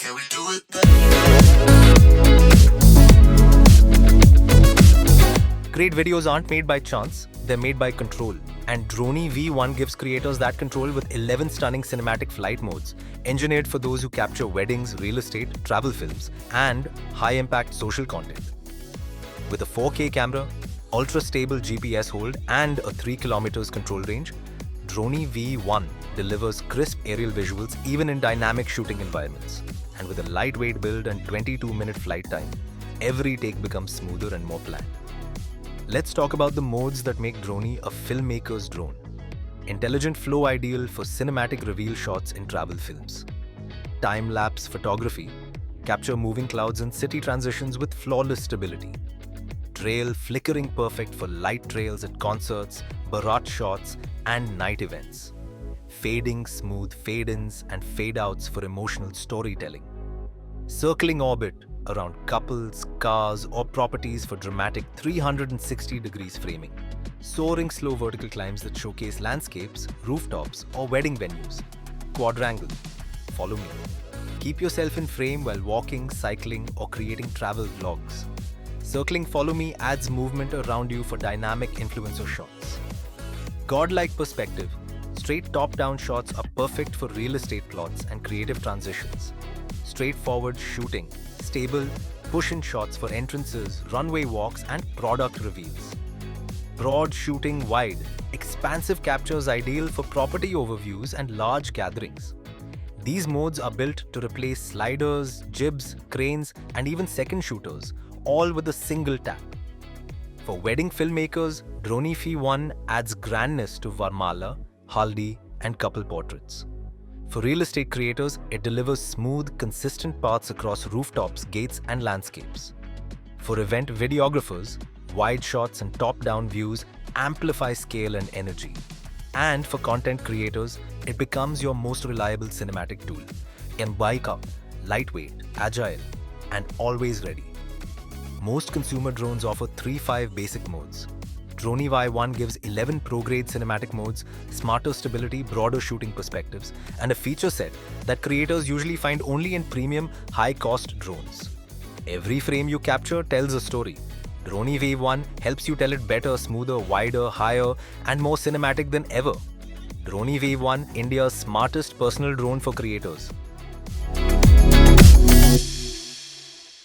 Can we do it? Great videos aren't made by chance, they're made by control. And Droni V1 gives creators that control with 11 stunning cinematic flight modes, engineered for those who capture weddings, real estate, travel films, and high-impact social content. With a 4K camera, ultra-stable GPS hold, and a 3 km control range, Droni V1 delivers crisp aerial visuals even in dynamic shooting environments. And with a lightweight build and 22-minute flight time, every take becomes smoother and more planned. Let's talk about the modes that make Droni a filmmaker's drone. Intelligent flow ideal for cinematic reveal shots in travel films. Time-lapse photography, capture moving clouds and city transitions with flawless stability. Trail flickering perfect for light trails at concerts, barat shots, and night events. Fading smooth fade-ins and fade-outs for emotional storytelling. Circling orbit around couples, cars, or properties for dramatic 360 degrees framing. Soaring slow vertical climbs that showcase landscapes, rooftops, or wedding venues. Quadrangle. Follow me. Keep yourself in frame while walking, cycling, or creating travel vlogs. Circling follow me adds movement around you for dynamic influencer shots. Godlike perspective. Straight top-down shots are perfect for real estate plots and creative transitions. Straightforward shooting. Stable, push-in shots for entrances, runway walks, and product reveals. Broad shooting wide. Expansive captures ideal for property overviews and large gatherings. These modes are built to replace sliders, jibs, cranes, and even second shooters, all with a single tap. For wedding filmmakers, Droni V1 adds grandness to Varmala, Haldi, and couple portraits. For real estate creators, it delivers smooth, consistent paths across rooftops, gates, and landscapes. For event videographers, wide shots and top-down views amplify scale and energy. And for content creators, it becomes your most reliable cinematic tool. Embark, lightweight, agile, and always ready. Most consumer drones offer 3-5 basic modes. Droni V1 gives 11 pro-grade cinematic modes, smarter stability, broader shooting perspectives, and a feature set that creators usually find only in premium, high-cost drones. Every frame you capture tells a story. Droni V1 helps you tell it better, smoother, wider, higher, and more cinematic than ever. Droni V1, India's smartest personal drone for creators.